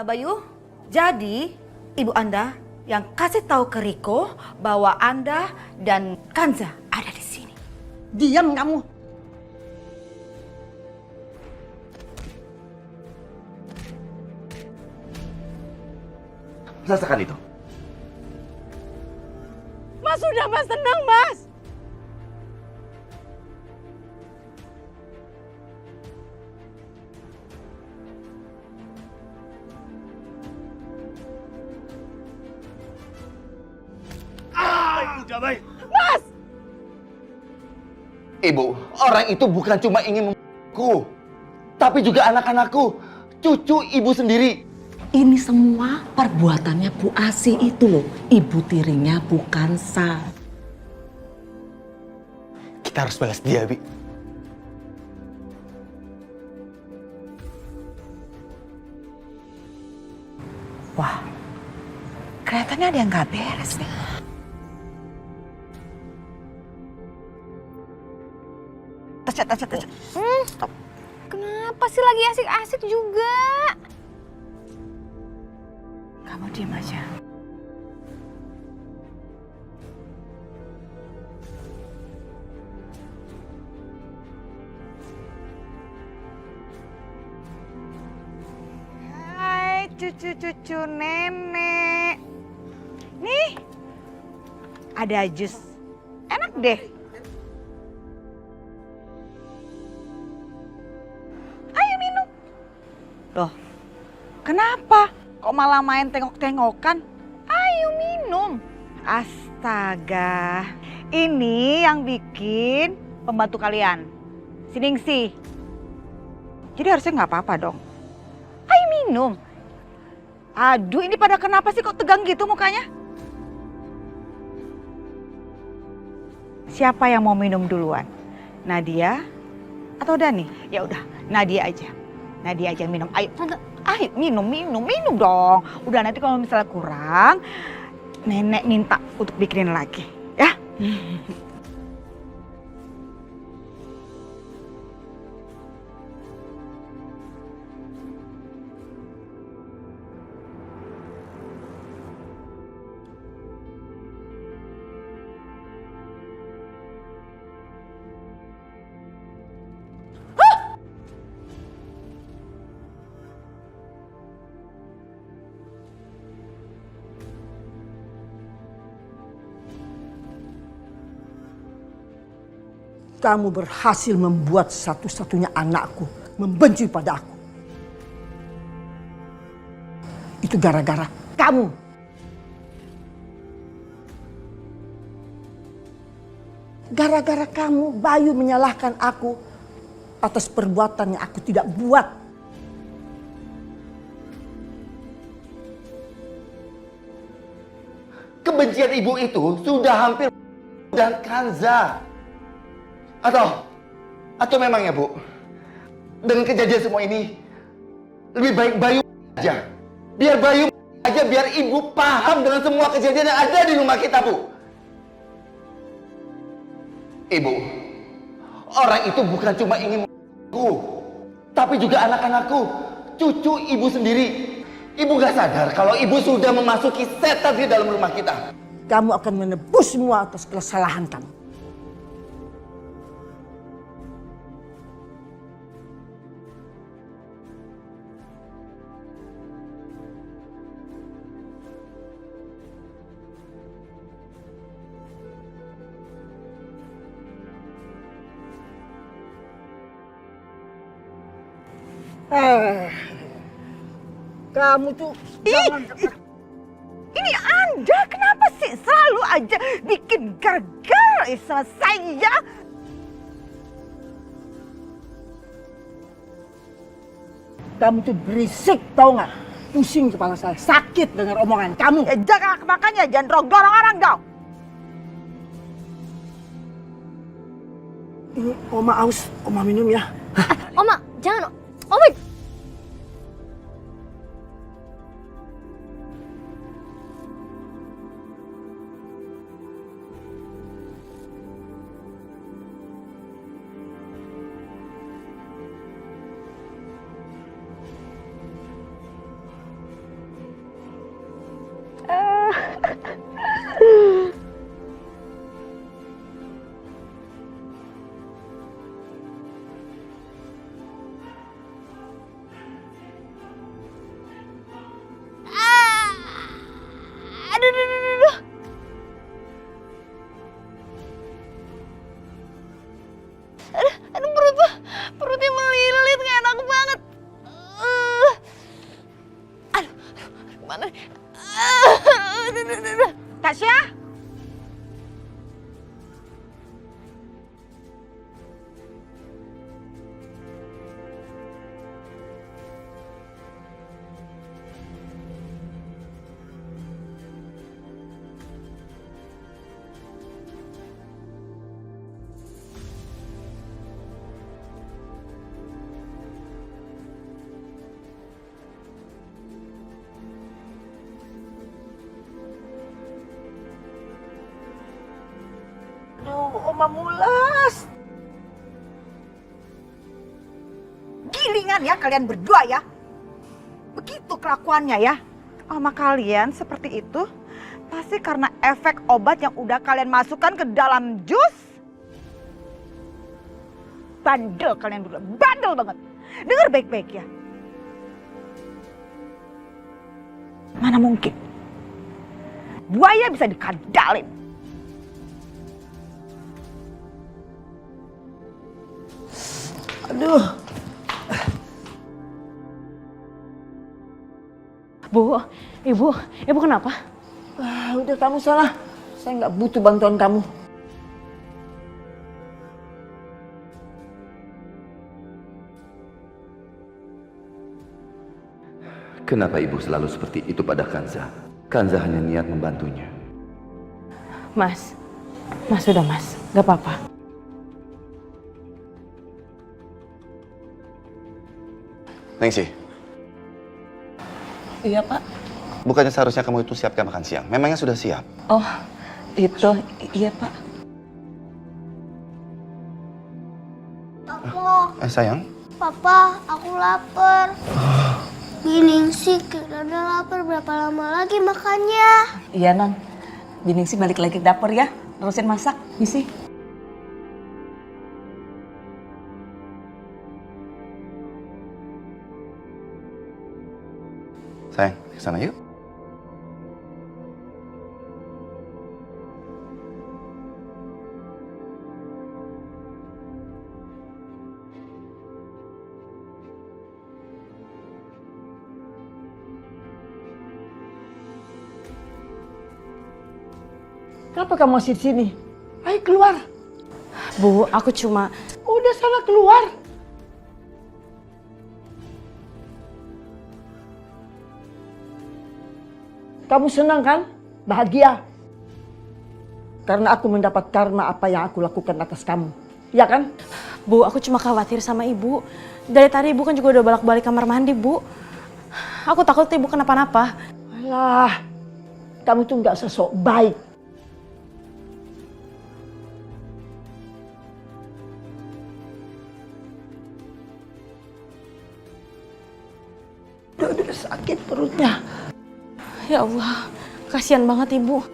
Bayu, jadi ibu Anda yang kasih tahu ke Riko bahwa Anda dan Kanza ada di sini. Diam kamu. Rasakan itu. Mas sudah mas, tenang mas. Udah baik. Mas! Ibu, orang itu bukan cuma ingin membunuhku, tapi juga anak-anakku, cucu ibu sendiri. Ini semua perbuatannya Bu Asi itu loh. Ibu tirinya bukan Sa. Kita harus balas dia, Bi. Wah, kelihatannya ada yang nggak beres nih. Tas. Stop. Kenapa sih lagi asik-asik juga? Kamu diam aja. Hai cucu-cucu nenek. Nih, ada jus. Enak deh. Ayo minum. Loh, kenapa? Kok malah main tengok-tengokan? Ayo minum. Astaga, ini yang bikin pembantu kalian, si Ningsih. Jadi harusnya nggak apa-apa dong. Ayo minum. Aduh, ini pada kenapa sih kok tegang gitu mukanya? Siapa yang mau minum duluan? Nadia atau Dani? Ya udah, Nadia aja. Nadia aja minum. Ayo, ayo minum dong. Udah nanti kalau misalnya kurang, nenek minta untuk bikinin lagi, ya. Kamu berhasil membuat satu-satunya anakku membenci pada aku. Itu gara-gara kamu. Gara-gara kamu, Bayu menyalahkan aku atas perbuatan yang aku tidak buat. Kebencian ibu itu sudah hampir dan Kanza. Atau memang ya Bu, dengan kejadian semua ini, lebih baik Bayu aja. Biar Bayu aja, biar ibu paham dengan semua kejadian yang ada di rumah kita, Bu. Ibu, orang itu bukan cuma ingin membunuhku, tapi juga anak-anakku, cucu ibu sendiri. Ibu gak sadar kalau ibu sudah memasuki setan di dalam rumah kita. Kamu akan menebus semua atas kesalahan kamu. Kamu tuh jangan... Ini Anda kenapa sih selalu aja bikin gara-gara sama saya? Kamu tuh berisik, tau nggak? Pusing kepala saya, sakit dengar omongan kamu. Ya, jangan makanya jangan dorong orang dong. Ini Oma aus, Oma minum ya. Oma, jangan. Oma. Oma mules. Gilingan ya kalian berdua ya. Begitu kelakuannya ya. Sama kalian seperti itu pasti karena efek obat yang udah kalian masukkan ke dalam jus. Bandel kalian berdua, bandel banget. Dengar baik-baik ya. Mana mungkin buaya bisa dikadalin. Aduh. Ibu kenapa? Udah kamu salah. Saya nggak butuh bantuan kamu. Kenapa ibu selalu seperti itu pada Kanza? Kanza hanya niat membantunya. Mas udah mas, gak apa-apa. Ningsih, Iya Pak. bukannya seharusnya kamu itu siapkan makan siang? Memangnya sudah siap? Oh, itu iya Pak. Sayang, Papa, aku lapar. Giling sih, kira lapar. Berapa lama lagi makannya? Iya Non. Bining sih balik lagi ke dapur ya. Terusin masak, Misi. sayang, ke sana yuk. Kenapa kamu masih di sini? Ayo keluar. Bu, aku cuma... Udah sana keluar. Kamu senang kan? Bahagia. Karena aku mendapat karma apa yang aku lakukan atas kamu. Iya kan? Bu, aku cuma khawatir sama ibu. Dari tadi ibu kan juga udah bolak-balik kamar mandi, Bu. Aku takut ibu kenapa-napa. Alah, kamu tuh nggak sesok baik. Udah sakit perutnya. Ya Allah, kasihan banget ibu.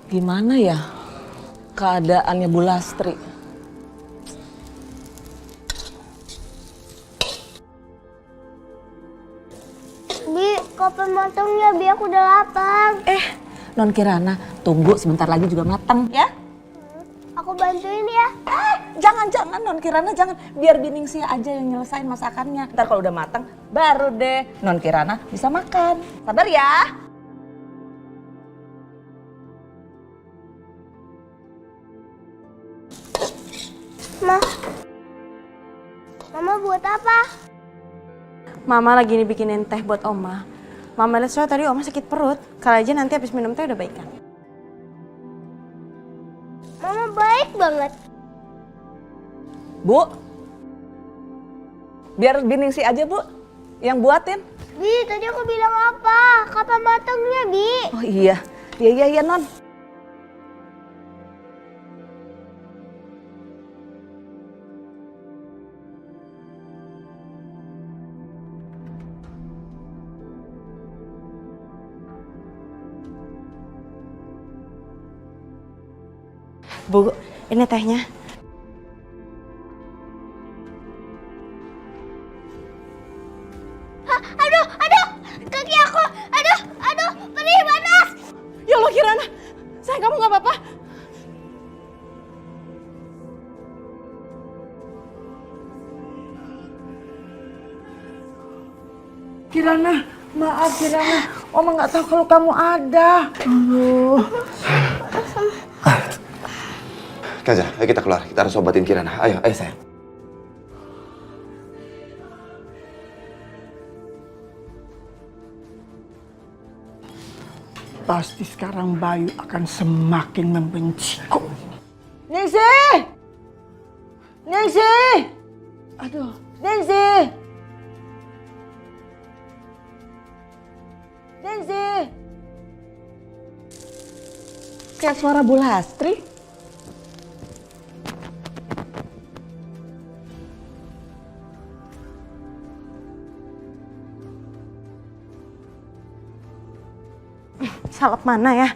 Gimana ya keadaannya Bu Lastri? Bi, kapan matangnya? Bi, aku udah lapar. Non Kirana, tunggu sebentar lagi juga matang ya. Aku bantuin ya. Jangan Non Kirana, jangan. Biar Biningsih aja yang nyelesain masakannya. Ntar kalau udah matang, baru deh Non Kirana bisa makan. Sabar ya. Ma, Mama buat apa? Mama lagi bikinin teh buat Oma. Mama lihat soalnya tadi Oma sakit perut. Kali aja nanti habis minum teh udah baikan. Mama baik banget. Bu, biar Biningsih aja Bu yang buatin. Bi, tadi aku bilang apa? Kapan matangnya, Bi? Oh iya, iya Non. Bu, ini tehnya. Aduh, kaki aku. Aduh, perih panas. Ya Allah Kirana, sayang kamu gak apa-apa? Kirana, maaf Kirana. Oma nggak tahu kalau kamu ada. Aduh. Kanza, ayo kita keluar. Kita harus obatin Kirana. Ayo sayang. Pasti sekarang Bayu akan semakin membenciku. Ningsih! Ningsih! Aduh, Ningsih! sih? Kayak suara Bu Lastri. Salep mana ya?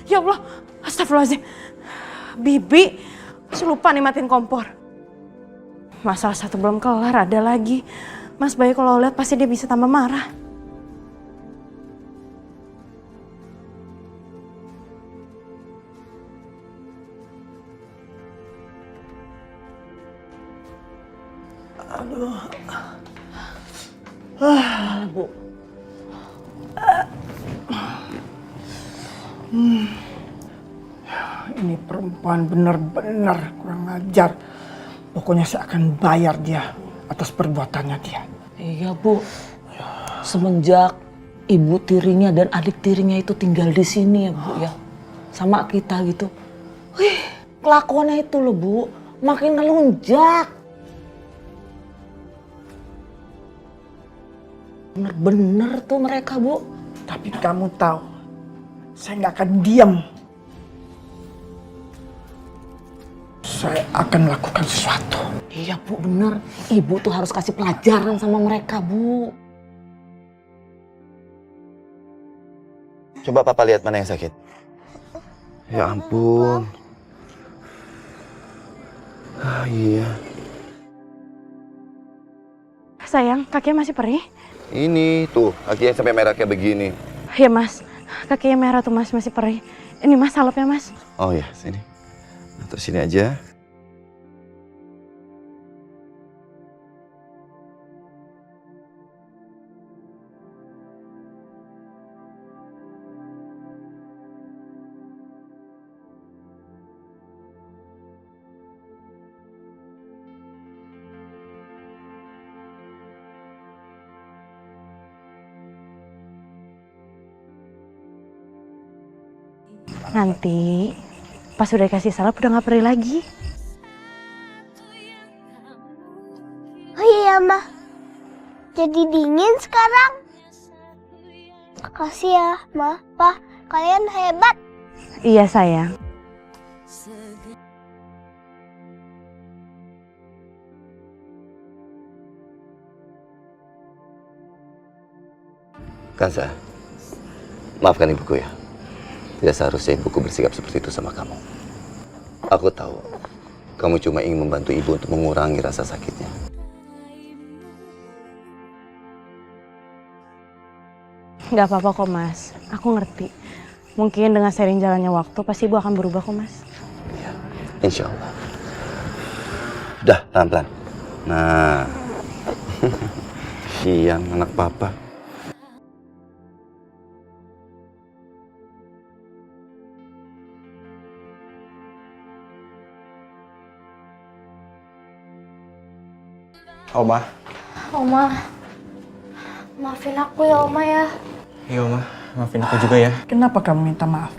Ya Allah, astagfirullahaladzim. Bibi, masih lupa nih matiin kompor. Masalah satu belum kelar, ada lagi. Mas Bayu kalau lihat pasti dia bisa tambah marah. Bu. Ini perempuan benar-benar kurang ajar. Pokoknya saya akan bayar dia atas perbuatannya dia. Iya Bu, semenjak ibu tirinya dan adik tirinya itu tinggal di sini ya Bu ya, sama kita gitu. Wih, kelakuannya itu loh Bu, makin ngelunjak. Bener-bener tuh mereka Bu. Tapi kamu tahu, saya nggak akan diam. Saya akan lakukan sesuatu. Iya Bu, bener. Ibu tuh harus kasih pelajaran sama mereka Bu. Coba papa lihat mana yang sakit. Ya ampun. Ah, iya. Sayang, kakinya masih perih? Ini tuh, kakinya sampai merah kayak begini. Ya Mas, kakinya merah tuh Mas, masih perih. Ini Mas, salepnya Mas. Oh ya, sini. Atau sini aja. Nanti pas udah dikasih salep udah gak perih lagi. Oh iya, Ma. Jadi dingin sekarang. Makasih ya, Ma. Pa, kalian hebat. Iya sayang. Kansa, maafkan ibuku ya. Tidak seharusnya ibuku bersikap seperti itu sama kamu. Aku tahu, kamu cuma ingin membantu ibu untuk mengurangi rasa sakitnya. Gak apa-apa kok Mas, aku ngerti. Mungkin dengan sering jalannya waktu pasti ibu akan berubah kok Mas. Ya, insya Allah. Udah, pelan-pelan. Nah, siang anak papa. Oma. Oma, maafin aku ya Oma ya. Iya Oma, maafin aku juga ya. Kenapa kamu minta maaf?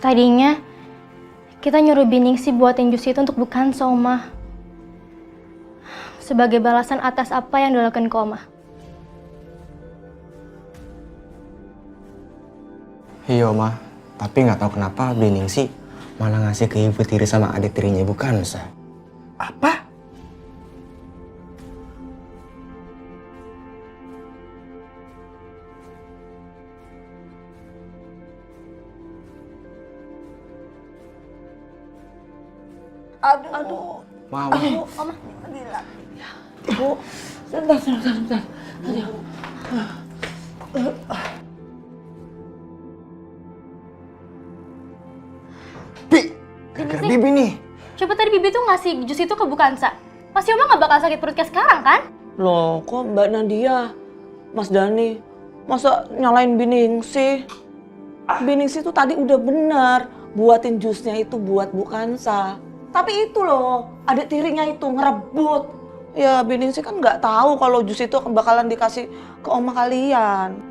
Tadinya kita nyuruh Biningsih buatin jus itu untuk bukan Oma. Sebagai balasan atas apa yang dilakukan ke Oma. Iya Oma, tapi nggak tahu kenapa Biningsih malah ngasih ke ibu tiri sama adik tirinya Ibu Kansa. Apa? Aduh. Mama. Oma. Bu, sebentar. Gara-gara Bibi nih. Coba tadi Bibi tuh ngasih jus itu ke Bu Kansa. Pasti Oma gak bakal sakit perut kayak sekarang kan? Loh, kok Mbak Nadia, Mas Dani, masa nyalain Biningsih? Biningsih tuh tadi udah benar buatin jusnya itu buat Bu Kansa. Tapi itu loh, adik tirinya itu ngerebut. Ya Biningsih kan nggak tahu kalau jus itu bakalan dikasih ke oma kalian.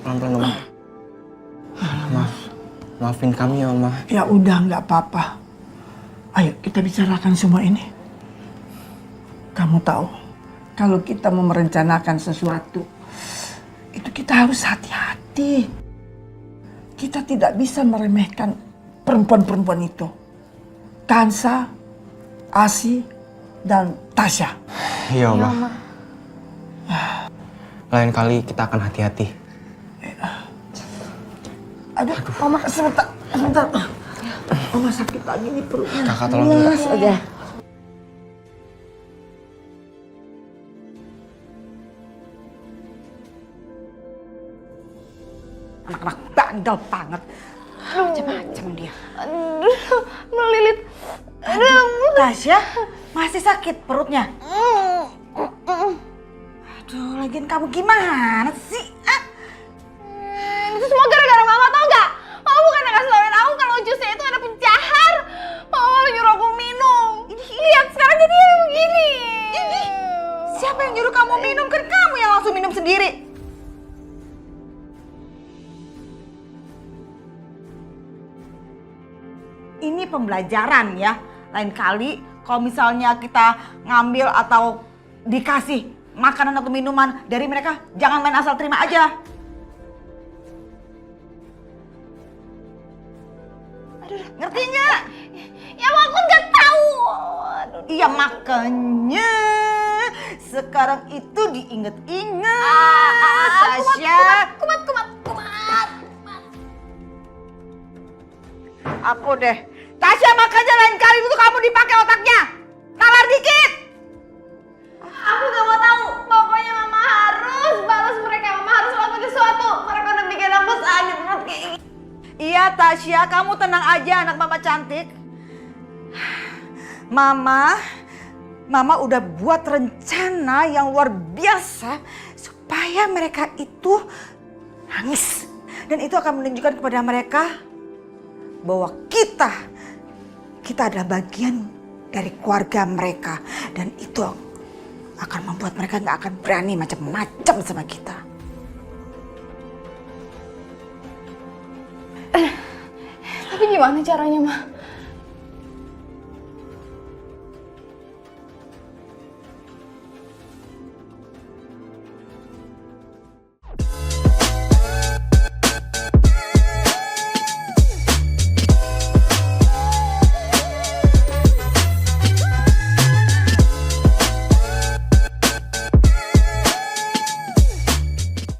Pelan-pelan Oma. Maafin kami ya Oma. Ya udah, nggak apa-apa. Ayo kita bicarakan semua ini. Kamu tahu, kalau kita mau merencanakan sesuatu, itu kita harus hati-hati. Kita tidak bisa meremehkan perempuan-perempuan itu. Kansa, Asi, dan Tasya. Iya Oma. Lain kali kita akan hati-hati. Aduh, Oma sebentar. Oma sakit lagi nih perutnya. Kakak tolong juga. Lemas aja. Anak-anak bandel banget. Macam-macam dia. Aduh, Lilit. Tasya, masih sakit perutnya? Aduh, lagian kamu gimana sih? Itu semua gara-gara Mama, tau gak? Mama bukan yang ngasih tauin aku kalau jusnya itu ada penjahar. Mama malah nyuruh aku minum. Lihat sekarang jadi begini. Siapa yang nyuruh kamu minum? Kan kamu yang langsung minum sendiri. Ini pembelajaran ya. Lain kali kalau misalnya kita ngambil atau dikasih makanan atau minuman dari mereka, jangan main asal terima aja. Aduh, ngerti nggak? Ya aku nggak tahu. Aduh. Iya makanya sekarang itu diinget-inget, Tasya. Kumat. Aku deh. Tasya, makanya lain kali itu kamu dipakai otaknya. Nalar dikit. Aku gak mau tahu. Pokoknya Mama harus balas mereka. Mama harus lakukan sesuatu. Mereka udah bikin aku sakit perut kayak gini. Iya Tasya, kamu tenang aja anak mama cantik. Mama udah buat rencana yang luar biasa supaya mereka itu nangis. Dan itu akan menunjukkan kepada mereka bahwa kita adalah bagian dari keluarga mereka. Dan itu akan membuat mereka gak akan berani macam-macam sama kita. Tapi gimana caranya, Ma?